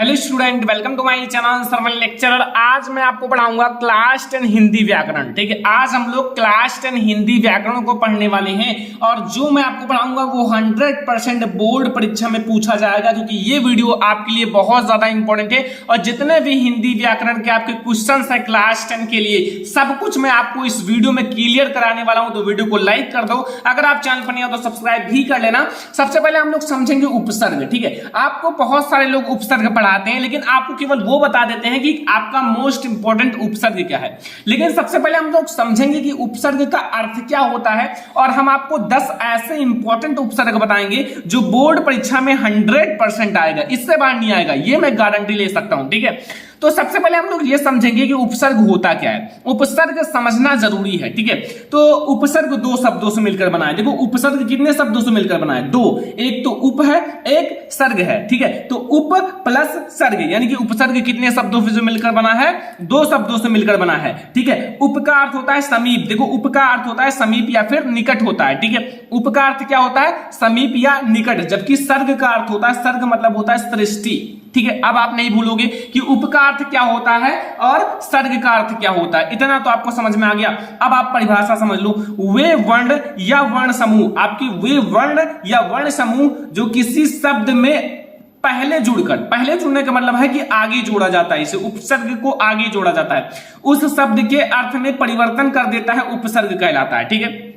Hello student, welcome to my channel Saravan lecturer. आज मैं आपको पढ़ाऊंगा क्लास 10 हिंदी व्याकरण। ठीक है, आज हम लोग क्लास 10 हिंदी व्याकरण को पढ़ने वाले हैं और जो मैं आपको पढ़ाऊंगा वो 100% बोर्ड परीक्षा में पूछा जाएगा, क्योंकि ये वीडियो आपके लिए बहुत ज्यादा इंपॉर्टेंट है। और जितने भी हिंदी व्याकरण के आपके क्वेश्चन है क्लास 10 के लिए, सब कुछ मैं आपको इस वीडियो में क्लियर कराने वाला हूं। तो वीडियो को लाइक कर दो, अगर आप चैनल पर नहीं हो तो सब्सक्राइब भी कर लेना। सबसे पहले हम लोग समझेंगे उपसर्ग। ठीक है, आपको बहुत सारे लोग उपसर्ग पढ़ाते हैं, लेकिन आपको केवल वो बता देते हैं कि आपका मोस्ट इंपॉर्टेंट उपसर्ग क्या है। लेकिन सबसे पहले हम लोग समझेंगे कि उपसर्ग का अर्थ क्या होता है, और हम आपको 10 ऐसे इंपॉर्टेंट उपसर्ग बताएंगे जो बोर्ड परीक्षा में 100% आएगा, इससे बाहर नहीं आएगा, ये मैं गारंटी ले सकता हूं। ठीक है, तो सबसे पहले हम लोग ये समझेंगे कि उपसर्ग होता क्या है। उपसर्ग समझना जरूरी है। ठीक है, तो उपसर्ग दो शब्दों से मिलकर बना है। देखो, उपसर्ग कितने शब्दों से मिलकर बना है? दो। एक तो उप है, एक सर्ग है। ठीक है, तो उप प्लस सर्ग, यानी कि उपसर्ग कितने शब्दों से मिलकर बना है? दो शब्दों से मिलकर बना है। ठीक है, उप का अर्थ होता है समीप। देखो, उप का अर्थ होता है समीप या फिर निकट होता है। ठीक है, उप का अर्थ क्या होता है? समीप या निकट। जबकि सर्ग का अर्थ होता है, सर्ग मतलब होता है सृष्टि। ठीक है, अब आप नहीं भूलोगे कि उप का अर्थ क्या होता है और सर्ग का अर्थ क्या होता है। इतना तो आपको समझ में आ गया। अब आप परिभाषा समझ लो। वे वर्ण या वर्ण समूह, आपकी वे वर्ण या वर्ण समूह जो किसी शब्द में पहले जुड़ने का मतलब है कि आगे जोड़ा जाता है, इसे उपसर्ग को आगे जोड़ा जाता है, उस शब्द के अर्थ में परिवर्तन कर देता है, उपसर्ग कहलाता है। ठीक है,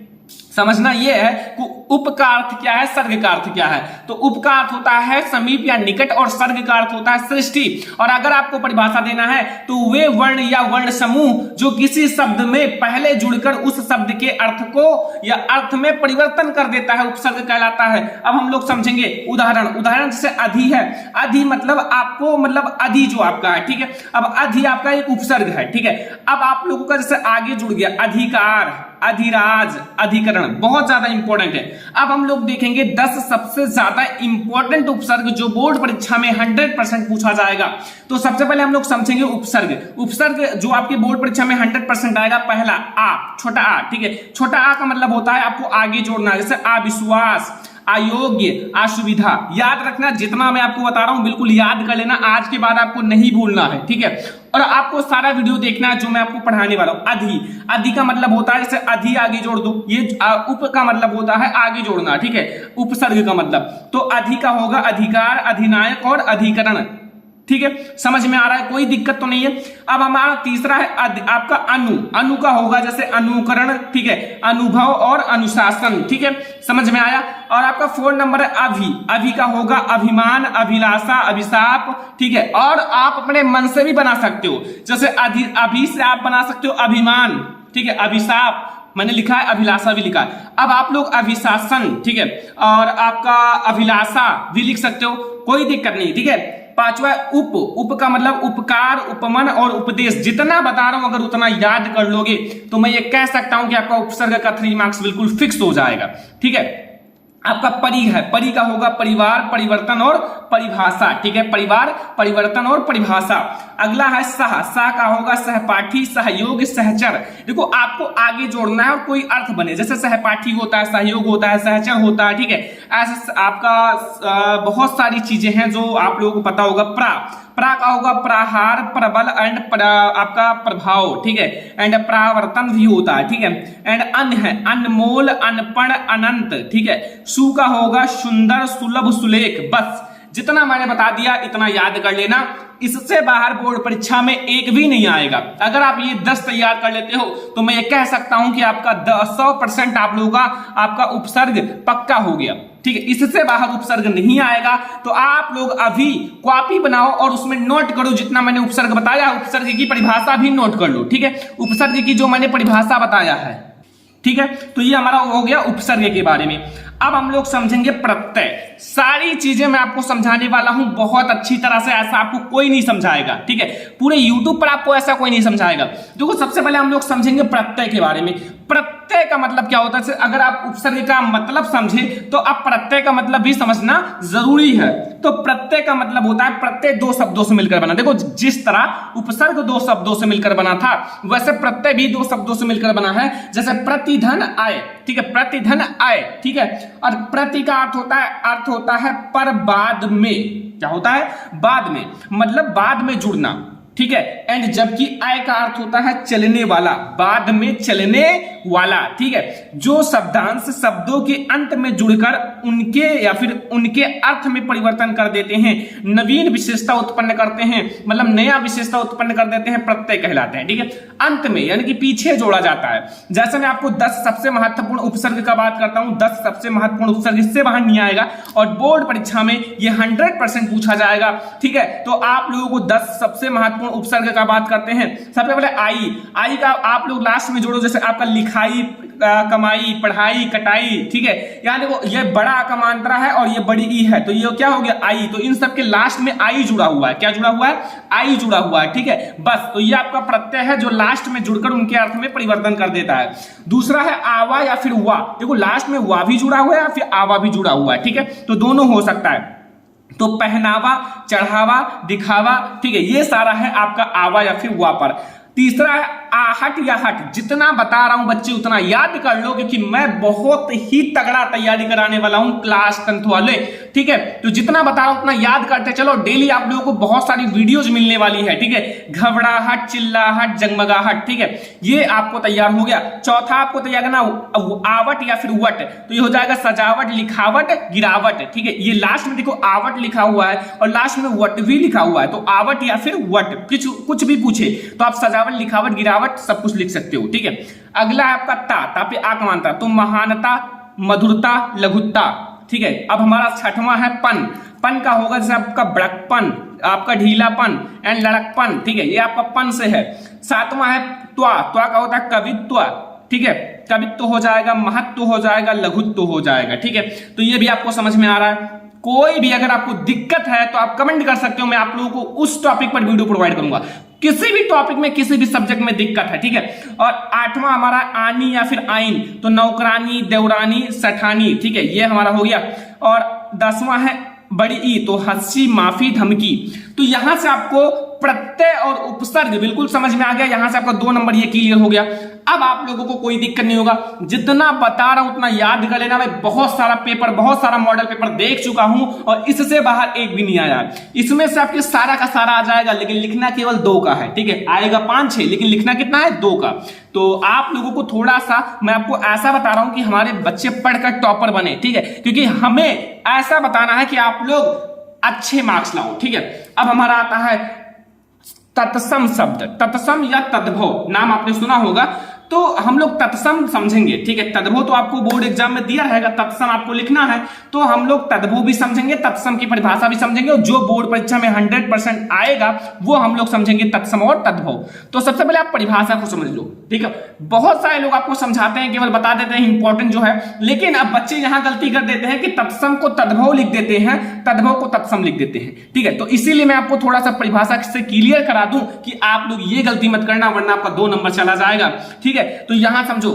समझना यह है कि उप का अर्थ क्या है, सर्ग का अर्थ क्या है। तो उप का अर्थ होता है समीप या निकट और सर्ग का अर्थ होता है सृष्टि। और अगर आपको परिभाषा देना है तो वे वर्ण या वर्ण समूह जो किसी शब्द में पहले जुड़कर उस शब्द के अर्थ को या अर्थ में परिवर्तन कर देता है, उपसर्ग कहलाता है। अब हम लोग समझेंगे उदाहरण जैसे अधि है। अधि मतलब आपको अधि जो आपका है। ठीक है, अब अधि आपका एक उपसर्ग है। ठीक है, अब आप लोगों का जैसे आगे जुड़ गया अधिकार, अधिराज, अधिकरण, बहुत ज्यादा इंपॉर्टेंट है। अब हम लोग देखेंगे 10 सबसे ज्यादा इंपॉर्टेंट उपसर्ग जो बोर्ड परीक्षा में 100% पूछा जाएगा। तो सबसे पहले हम लोग समझेंगे उपसर्ग जो आपके बोर्ड परीक्षा में 100% आएगा। पहला आ, छोटा आ। ठीक है, छोटा आ का मतलब होता है आपको आगे जोड़ना, जैसे अविश्वास, अयोग्य, असुविधा। याद रखना, जितना मैं आपको बता रहा हूं बिल्कुल याद कर लेना, आज के बाद आपको नहीं भूलना है। ठीक है, और आपको सारा वीडियो देखना है जो मैं आपको पढ़ाने वाला हूं। अधि का मतलब होता है जैसे अधि आगे जोड़ दो, ये उप का मतलब होता है आगे जोड़ना। ठीक है, उपसर्ग का मतलब, तो अधि का होगा अधिकार, अधिनायक और अधिकरण। ठीक है, समझ में आ रहा है, कोई दिक्कत तो नहीं है। अब हमारा तीसरा है आपका अनु का होगा जैसे अनुकरण। ठीक है, अनुभव और अनुशासन। ठीक है, समझ में आया। और आपका 4 नंबर है अभि का होगा अभिमान, अभिलाषा, अभिशाप। ठीक है, और आप अपने मन से भी बना सकते हो, जैसे अभि से आप बना सकते हो अभिमान। ठीक है, अभिशाप मैंने लिखा है, अभिलाषा भी लिखा है। अब आप लोग अभिशासन, ठीक है, और आपका अभिलाषा भी लिख सकते हो, कोई दिक्कत नहीं। ठीक है, पांचवा उप का मतलब उपकार, उपमन और उपदेश। जितना बता रहा हूं अगर उतना याद कर लोगे तो मैं ये कह सकता हूं कि आपका उपसर्ग का 3 मार्क्स बिल्कुल फिक्स हो जाएगा। ठीक है, आपका परि है, परि का होगा परिवार, परिवर्तन और परिभाषा। ठीक है, परिवार, परिवर्तन और परिभाषा। अगला है सह का होगा सहपाठी, सहयोग, सहचर। देखो, आपको आगे जोड़ना है और कोई अर्थ बने, जैसे सहपाठी होता है, सहयोग होता है, सहचर होता है। ठीक है, ऐसे आपका बहुत सारी चीजें हैं जो आप लोगों को पता होगा। प्रा का होगा प्रहार, प्रबल एंड आपका प्रभाव। ठीक है, एंड प्रावर्तन भी होता है। ठीक है, एंड अन है अनमोल, अनपढ़, अनंत। ठीक है, सु का होगा सुंदर, सुलभ, सुलेख। बस जितना मैंने बता दिया इतना याद कर लेना, इससे बाहर बोर्ड परीक्षा में एक भी नहीं आएगा। अगर आप ये 10 तैयार कर लेते हो तो मैं ये कह सकता हूं कि आपका 100% आप लोगों का आपका उपसर्ग पक्का हो गया। ठीक है, इससे बाहर उपसर्ग नहीं आएगा। तो आप लोग अभी कॉपी बनाओ और उसमें नोट करो जितना मैंने उपसर्ग बताया, उपसर्ग की परिभाषा भी नोट कर लो। ठीक है, उपसर्ग की जो मैंने परिभाषा बताया है। ठीक है, तो ये हमारा हो गया उपसर्ग के बारे में। अब हम लोग समझेंगे प्रत्यय। सारी चीजें मैं आपको समझाने वाला हूं बहुत अच्छी तरह से, ऐसा आपको कोई नहीं समझाएगा। ठीक है, पूरे YouTube पर आपको ऐसा कोई नहीं समझाएगा। देखो, सबसे पहले हम लोग समझेंगे प्रत्यय के बारे में। प्रत्यय का मतलब क्या होता है, अगर आप उपसर्ग का मतलब समझे तो आप प्रत्यय का मतलब भी समझना जरूरी है। तो प्रत्यय का मतलब होता है प्रत्यय दो शब्दों से मिलकर बना। देखो जिस तरह उपसर्ग दो शब्दों से मिलकर बना था वैसे प्रत्यय भी दो शब्दों से मिलकर बना है। जैसे प्रतिधन आए, ठीक है, प्रतिधन आए, ठीक है। और प्रति का अर्थ होता है पर बाद में, क्या होता है, बाद में, मतलब बाद में जुड़ना, ठीक है। एंड जबकि आय का अर्थ होता है चलने वाला, बाद में चलने वाला, ठीक है। जो शब्दांश शब्दों के अंत में जुड़कर उनके या फिर उनके अर्थ में परिवर्तन कर देते हैं, नवीन विशेषता उत्पन्न करते हैं, मतलब नया विशेषता उत्पन्न कर देते हैं, प्रत्यय कहलाते हैं, ठीक है। अंत में यानी कि पीछे जोड़ा जाता है। जैसे मैं आपको 10 सबसे महत्वपूर्ण उपसर्ग का बात करता हूं, 10 सबसे महत्वपूर्ण उपसर्ग, इससे बाहर नहीं आएगा और बोर्ड परीक्षा में ये 100% पूछा जाएगा, ठीक है। तो आप लोगों को 10 सबसे महत्वपूर्ण उपसर्ग का बात करते हैं। सबसे पहले आई का आप लोग लास्ट में जोड़ो, जैसे आपका लिखाई, कमाई, पढ़ाई, कटाई, ठीक है। यानी वो ये बड़ा का मात्रा है और ये बड़ी ई है, तो ये क्या हो गया, आई। तो इन सब के लास्ट में आई जुड़ा हुआ है, क्या जुड़ा हुआ है, आई जुड़ा हुआ है, ठीक है। बस, तो ये आपका प्रत्यय है जो लास्ट में जुड़कर उनके अर्थ में परिवर्तन कर देता है। दूसरा है आवा या फिर वा। देखो लास्ट में वा भी जुड़ा हुआ है या फिर आवा भी जुड़ा हुआ है, ठीक है। तो दोनों हो सकता है। तो पहनावा, चढ़ावा, दिखावा, ठीक है, ये सारा है आपका आवा या फिर वा पर। तीसरा है आहट या हट। जितना बता रहा हूं बच्चे उतना याद कर लो, क्योंकि मैं बहुत ही तगड़ा तैयारी कराने वाला हूं क्लास 10th वाले, ठीक है। तो जितना बता रहा हूं उतना याद करते चलो। डेली आप लोगों को बहुत सारी वीडियोज मिलने वाली है, ठीक है। घबराहट, चिल्लाहट, जगमगाहट, ठीक है, ये आपको तैयार हो गया। चौथा आपको तैयार करना आवट या फिर वट, तो ये हो जाएगा सजावट, लिखावट, गिरावट, ठीक है। ये लास्ट में देखो आवट लिखा हुआ है और लास्ट में वट भी लिखा हुआ है, तो आवट या फिर वट, कुछ भी पूछे तो आप सजावट, लिखावट, गिरावट सब कुछ लिख सकते हो, ठीक है। अगला है आपका ता पे आ का मानता, तो महानता, मधुरता, लघुता, ठीक है। अब हमारा छठवां है पन का होगा जैसे आपका बड़कपन, आपका ढीलापन एंड लड़कपन, ठीक है, ये आपका पन से है। सातवां है त्वा का होता है कवित्व, ठीक है, कवित्व हो जाएगा, महत्व हो जाएगा, लघुत्व हो जाएगा, ठीक है। तो ये भी आपको समझ में आ रहा है। कोई भी अगर आपको दिक्कत है तो आप कमेंट कर सकते हो, मैं आप लोगों को उस टॉपिक पर वीडियो प्रोवाइड करूंगा। किसी भी टॉपिक में, किसी भी सब्जेक्ट में दिक्कत है, ठीक है। और आठवां हमारा आनी या फिर आइन, तो नौकरानी, देवरानी, सठानी, ठीक है, ये हमारा हो गया। और 10वां है बड़ी ई, तो हंसी, माफी, धमकी। तो यहां से आपको प्रत्यय और उपसर्ग बिल्कुल समझ में आ गया। यहां से आपका 2 नंबर ये क्लियर हो गया। अब आप लोगों को कोई दिक्कत नहीं होगा, जितना बता रहा हूं उतना याद कर लेना। मैं बहुत सारा पेपर, बहुत सारा मॉडल पेपर देख चुका हूं और इससे बाहर एक भी नहीं आया। इसमें से आपके सारा का सारा आ जाएगा, लेकिन लिखना केवल 2 का है, ठीक है। आएगा 5-6, लेकिन लिखना कितना है, 2 का। तो आप लोगों को थोड़ा सा मैं आपको ऐसा बता रहा हूं कि हमारे बच्चे पढ़कर टॉपर बने, ठीक है, क्योंकि हमें ऐसा बताना है कि आप लोग अच्छे मार्क्स लाओ, ठीक है। अब हमारा आता है तत्सम शब्द, तत्सम या तद्भव, नाम आपने सुना होगा। तो हम लोग तत्सम समझेंगे, ठीक है। तद्भव तो आपको बोर्ड एग्जाम में दिया रहेगा, तत्सम आपको लिखना है, तो हम लोग तद्भव भी समझेंगे, तत्सम की परिभाषा भी समझेंगे, और जो बोर्ड परीक्षा में 100% आएगा वो हम लोग समझेंगे, तत्सम और तद्भव। तो सबसे पहले आप परिभाषा को समझ लो, ठीक है। बहुत सारे लोग आपको समझाते हैं, केवल बता देते हैं इंपॉर्टेंट जो है, लेकिन अब बच्चे यहां गलती कर देते हैं कि तत्सम को तद्भव लिख देते हैं, तद्भव को तत्सम लिख देते हैं, ठीक है। तो इसीलिए मैं आपको थोड़ा सा परिभाषा से क्लियर करा दूं कि आप लोग ये गलती मत करना, वरना आपका 2 नंबर चला जाएगा, ठीक है। तो यहां समझो,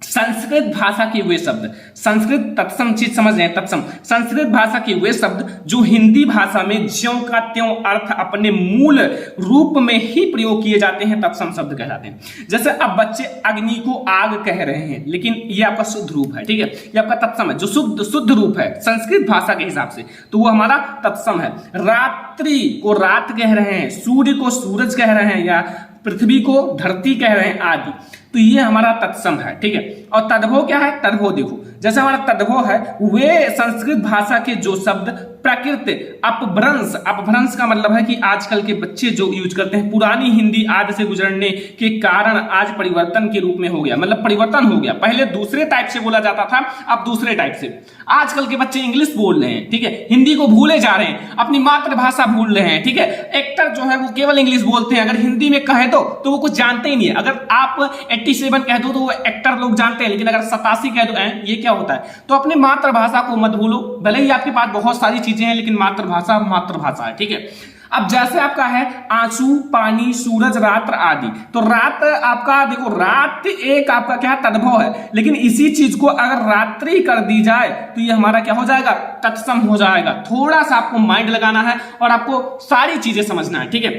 संस्कृत भाषा के वे शब्द, संस्कृत तत्सम चीज समझ रहे हैं, तत्सम संस्कृत भाषा के वे शब्द जो हिंदी भाषा में ज्यों का त्यों अर्थ अपने मूल रूप में ही प्रयोग किए जाते हैं, तत्सम शब्द कहलाते हैं। जैसे अब बच्चे अग्नि को आग कह रहे हैं, लेकिन ये आपका शुद्ध रूप है, ठीक है, ये आपका तत्सम है, जो शुद्ध रूप है संस्कृत भाषा के हिसाब से, तो वो हमारा तत्सम है। रात्रि को रात कह रहे हैं, सूर्य को सूरज कह रहे हैं, या पृथ्वी को धरती कह रहे हैं आदि, तो ये हमारा तत्सम है, ठीक है। और तद्भव क्या है, तद्भव देखो, जैसे हमारा तद्भव है, वे संस्कृत भाषा के जो शब्द प्रकृति, अपभ्रंश, अपभ्रंश का मतलब है कि आजकल के बच्चे जो यूज करते हैं, पुरानी हिंदी आदि से गुजरने के कारण आज परिवर्तन के रूप में हो गया, मतलब परिवर्तन हो गया। पहले दूसरे टाइप से बोला जाता था, अब दूसरे टाइप से। आजकल के बच्चे इंग्लिश बोल रहे हैं, ठीक है, हिंदी को भूले जा रहे हैं, अपनी मातृभाषा भूल रहे हैं, ठीक है। एक्टर जो है वो केवल इंग्लिश बोलते हैं, अगर हिंदी में कहे तो वो कुछ जानते ही नहीं है। अगर आप 87 कह दो तो वो एक्टर लोग जानते हैं, लेकिन अगर 87 कह दो ये क्या होता है। तो अपनी मातृभाषा को मत भूलो, भले ही आपके पास बहुत सारी चीजें हैं, लेकिन मातृभाषा मातृभाषा है, ठीक है। अब जैसे आपका है आंसू, पानी, सूरज, रात्र आदि, तो रात आपका देखो, रात एक आपका क्या तद्भव है, लेकिन इसी चीज को अगर रात्रि कर दी जाए तो ये हमारा क्या हो जाएगा, तत्सम हो जाएगा। थोड़ा सा आपको माइंड लगाना है और आपको सारी चीजें समझना है, ठीक है।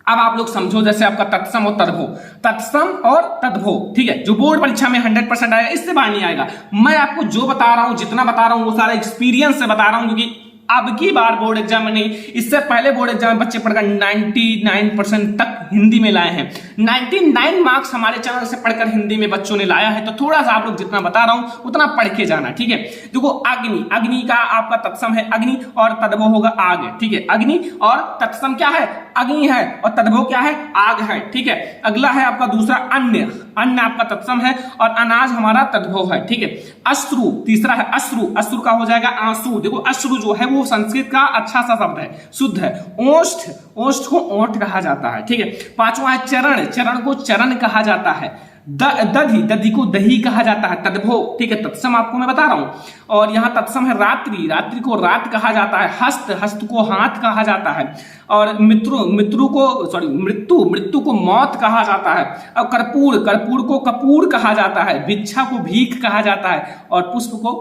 अब आप लोग समझो, जैसे आपका तत्सम और तद्भव, तत्सम और तद्भव, ठीक है, जो बोर्ड परीक्षा में 100% आएगा, इससे बाहर नहीं आएगा। मैं आपको जो बता रहा हूं, जितना बता रहा हूं, वो सारा एक्सपीरियंस से बता रहा हूं, क्योंकि अब की बार बोर्ड एग्जाम में नहीं, इससे पहले बोर्ड एग्जाम में बच्चे पढ़कर 99% तक हिंदी में लाए हैं। 99 मार्क्स हमारे चैनल से पढ़कर हिंदी में बच्चों ने लाया है। तो थोड़ा सा आप लोग जितना बता रहा हूं उतना पढ़ के जाना, ठीक है। देखो अग्नि, अग्नि का आपका तत्सम है अग्नि और तद्भव होगा आग, ठीक है। अग्नि और तत्सम क्या है, अग्नि है, और तद्भव क्या है, आग है, ठीक है। अगला है आपका दूसरा अन्न, अन्न आपका तत्सम है और अनाज हमारा तद्भव है, ठीक है। अश्रु, तीसरा है अश्रु, अश्रु का हो जाएगा आंसू। देखो अश्रु जो है वो संस्कृत का अच्छा सा शब्द है, शुद्ध है। ओष्ठ, ओष्ठ को ओठ कहा जाता है, ठीक है। पांचवा है चरण, चरण को चरण कहा जाता है। दधि, दधि को दही कहा जाता है, तद्भव, ठीक है। तत्सम आपको मैं बता रहा हूं। और यहां तत्सम है रात्रि, रात्रि को रात कहा जाता है। हस्त, हस्त को हाथ कहा जाता है। और मृत्यु, मृत्यु को सॉरी मृत्यु, मृत्यु को मौत कहा जाता है। और कर्पूर, कर्पूर को कपूर कहा जाता है। भिक्षा को भीख कहा जाता है और पुष्प को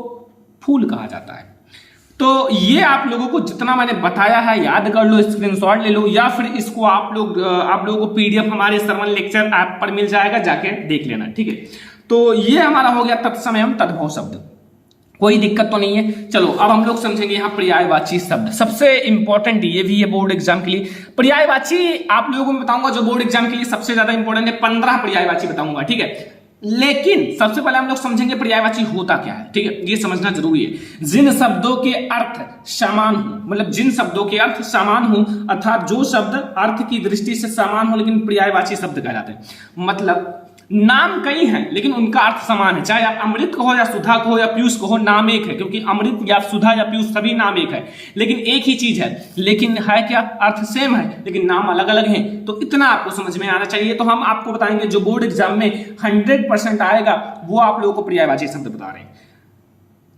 फूल कहा जाता है। तो ये आप लोगों को जितना मैंने बताया है याद कर लो, स्क्रीनशॉट ले लो, या फिर इसको आप लोगों को पीडीएफ हमारे सरवन लेक्चर ऐप पर मिल जाएगा, जाके देख लेना, ठीक है। तो ये हमारा हो गया तत्सम एवं तद्भव शब्द, कोई दिक्कत तो नहीं है। चलो अब हम लोग समझेंगे यहाँ पर्यायवाची शब्द, सबसे इंपॉर्टेंट ये भी है बोर्ड एग्जाम के लिए। पर्यायवाची आप लोगों को मैं बताऊंगा जो बोर्ड एग्जाम के लिए सबसे ज्यादा इंपॉर्टेंट है, 15 पर्यायवाची बताऊंगा, ठीक है। लेकिन सबसे पहले हम लोग समझेंगे पर्यायवाची होता क्या है, ठीक है, ये समझना जरूरी है। जिन शब्दों के अर्थ समान हो, मतलब जिन शब्दों के अर्थ समान हो, अर्थात जो शब्द अर्थ की दृष्टि से समान हो लेकिन पर्यायवाची शब्द कहलाते हैं। मतलब नाम कई हैं लेकिन उनका अर्थ समान है, चाहे आप अमृत कहो या सुधा कहो या पीयूष कहो, नाम एक है, क्योंकि अमृत या सुधा या पीयूष सभी नाम एक है, लेकिन एक ही चीज है, लेकिन है क्या, अर्थ सेम है लेकिन नाम अलग अलग हैं। तो इतना आपको समझ में आना चाहिए। तो हम आपको बताएंगे जो बोर्ड एग्जाम में 100% आएगा वो आप लोगों को पर्यायवाची शब्द बता रहे हैं।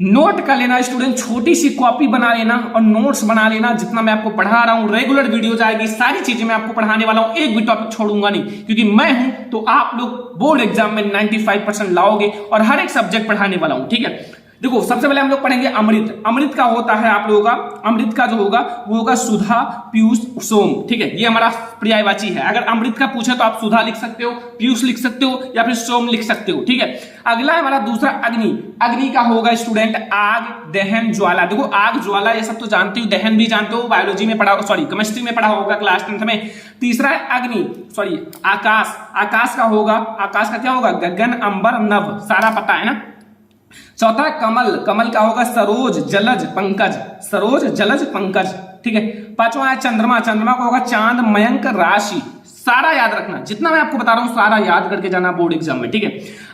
नोट कर लेना स्टूडेंट, छोटी सी कॉपी बना लेना और नोट्स बना लेना। जितना मैं आपको पढ़ा रहा हूं रेगुलर वीडियो जाएगी, सारी चीजें मैं आपको पढ़ाने वाला हूं, एक भी टॉपिक छोड़ूंगा नहीं, क्योंकि मैं हूं तो आप लोग बोर्ड एग्जाम में 95% लाओगे और हर एक सब्जेक्ट पढ़ाने वाला हूं, ठीक है। देखो सबसे पहले हम लोग पढ़ेंगे अमृत। अमृत का होता है आप लोगों का, अमृत का जो होगा वो होगा सुधा, पीयूष, सोम, ठीक है। ये हमारा पर्यायवाची है। अगर अमृत का पूछे तो आप सुधा लिख सकते हो, पीयूष लिख सकते हो या फिर सोम लिख सकते हो, ठीक है। अगला है हमारा दूसरा अग्नि। अग्नि का होगा स्टूडेंट आग, दहन, ज्वाला। देखो आग, ज्वाला ये सब तो जानते हो, दहन भी जानते हो, बायोलॉजी में पढ़ा, सॉरी केमिस्ट्री में पढ़ा होगा क्लास 10th में। तीसरा है अग्नि, सॉरी आकाश। आकाश का होगा, आकाश का क्या होगा, गगन, अंबर, नभ, सारा पता है ना। चौथा कमल, कमल का होगा सरोज, जलज, पंकज, सरोज, जलज, पंकज, ठीक है। पांचवा है चंद्रमा। चंद्रमा का होगा चांद, मयंक, राशि। सारा याद रखना, जितना मैं आपको बता रहा हूं सारा याद करके जाना बोर्ड एग्जाम में, ठीक है।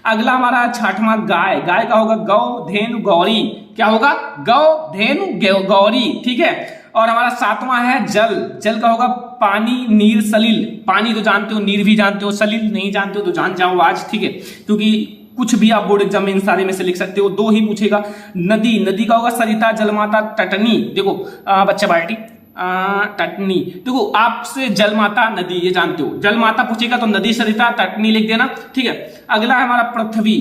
अगला हमारा छठवां गाय। गाय का होगा गौ, धेनु, गौरी। क्या होगा, गौ, धेनु, गौरी, ठीक है। और हमारा सातवां है जल। जल का होगा पानी, नीर, सलिल। पानी तो जानते हो, नीर भी जानते हो, सलिल नहीं जानते हो तो जान जाओ आज, ठीक है, क्योंकि कुछ भी आप बोर्ड एग्जाम में इन सारे में से लिख सकते हो, दो ही पूछेगा। नदी, नदी का होगा सरिता, जलमाता, तटनी। देखो बच्चा बाल्टी, तटनी। देखो आपसे जलमाता नदी ये जानते हो, जलमाता पूछेगा तो नदी, सरिता, तटनी लिख देना, ठीक है। अगला है हमारा पृथ्वी।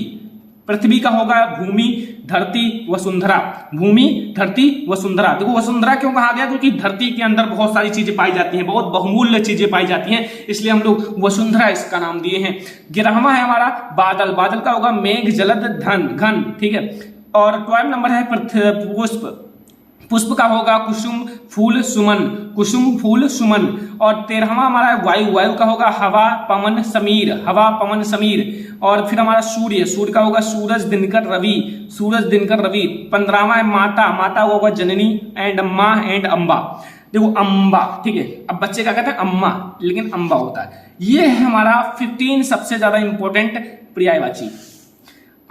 पृथ्वी का होगा भूमि, धरती, वसुंधरा। भूमि, धरती, वसुंधरा। देखो वसुंधरा क्यों कहा गया, क्योंकि धरती के अंदर बहुत सारी चीजें पाई जाती हैं, बहुत बहुमूल्य चीजें पाई जाती हैं, इसलिए हम लोग वसुंधरा इसका नाम दिए हैं। 11वां है हमारा बादल। बादल का होगा मेघ, जलद, धन, घन, ठीक है। और 12 नंबर है पुष्प। पुष्प का होगा कुसुम, फूल, सुमन। कुसुम, फूल, सुमन। और 13वां हमारा वायु। वायु का होगा हवा, पवन, समीर। हवा, पवन, समीर। और फिर हमारा सूर्य। सूर्य का होगा सूरज, दिनकर, रवि। सूरज, दिनकर, रवि। 15वां है माता। माता होगा जननी एंड माँ एंड अम्बा। देखो अम्बा, ठीक है। अब बच्चे क्या कहते हैं अम्मा, लेकिन अम्बा होता है। ये है हमारा 15 सबसे ज्यादा इंपॉर्टेंट पर्यायवाची।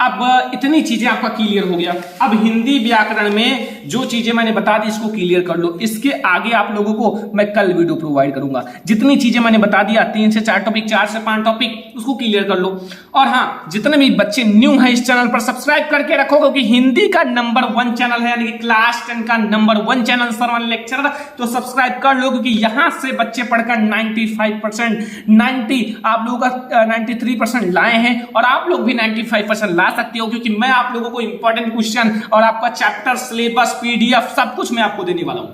अब इतनी चीजें आपका क्लियर हो गया। अब हिंदी व्याकरण में जो चीजें मैंने बता दी इसको क्लियर कर लो। इसके आगे आप लोगों को मैं कल वीडियो प्रोवाइड करूंगा। जितनी चीजें मैंने बता दिया 3 से 4 टॉपिक, 4 से 5 टॉपिक, उसको क्लियर कर लो। और हाँ, जितने भी बच्चे न्यू हैं इस चैनल पर सब्सक्राइब करके रखो, क्योंकि हिंदी का नंबर 1 चैनल है, यानी कि क्लास 10 का नंबर 1 चैनल सरवण लेक्चरर। तो सब्सक्राइब कर लो, क्योंकि यहां से बच्चे पढ़कर 95%, 90 आप लोगों का 93% लाए हैं, और आप लोग भी 95% ला सकते हो, क्योंकि मैं आप लोगों को इंपॉर्टेंट क्वेश्चन और आपका चैप्टर, सिलेबस, पीडीएफ सब कुछ मैं आपको देने वाला हूं।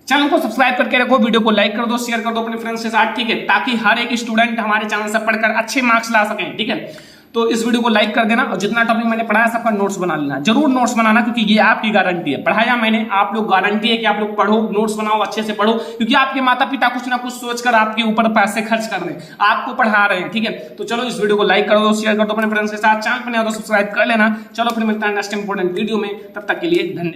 चैनल को सब्सक्राइब करके रखो, वीडियो को लाइक कर दो, शेयर कर दो अपने फ्रेंड्स के साथ, ठीक है, ताकि हर एक स्टूडेंट हमारे चैनल से पढ़कर अच्छे मार्क्स ला सकें, ठीक है। तो इस वीडियो को लाइक कर देना, और जितना टॉपिक मैंने पढ़ाया सबका नोट्स बना लेना, जरूर नोट्स बनाना, क्योंकि ये आपकी गारंटी है। पढ़ाया मैंने, आप लोग गारंटी है कि आप लोग पढ़ो, नोट्स बनाओ, अच्छे से पढ़ो, क्योंकि आपके माता पिता कुछ ना कुछ सोचकर आपके ऊपर पैसे खर्च कर रहे हैं, आपको पढ़ा रहे हैं, ठीक है। तो चलो इस वीडियो को लाइक कर दो, शेयर कर दो अपने फ्रेंड्स के साथ, चैनल पर नहीं हो तो सब्सक्राइब कर लेना। चलो फिर मिलता है नेक्स्ट इंपॉर्टेंट वीडियो में, तब तक के लिए धन्यवाद।